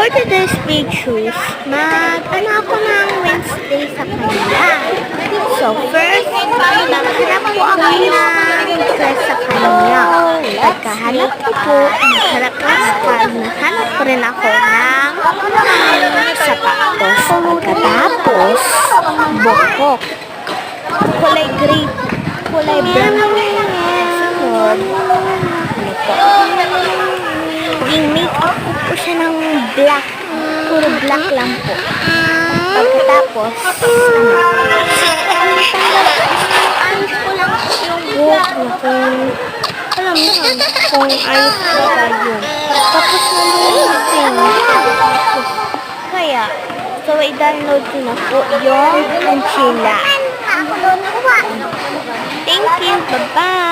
For today's pictures, mag-ano ako ng Wednesday sa kanila. So first, maghanap po ako ng dress sa kanya. Pagkahanap ko po, maghanap ko rin ako ng sapatos. Pagkatapos, bukok. Kulay green, kulay brown. Sunod, i-makeup ko po siya ng black. Puro black lang po. Pagkatapos, ayos ko lang po yung buhok na kung alam mo kung ayos ko ba yun. Tapos nalulusin. Kaya, so i-download ko na po yung concealer. Thank you. Bye-bye.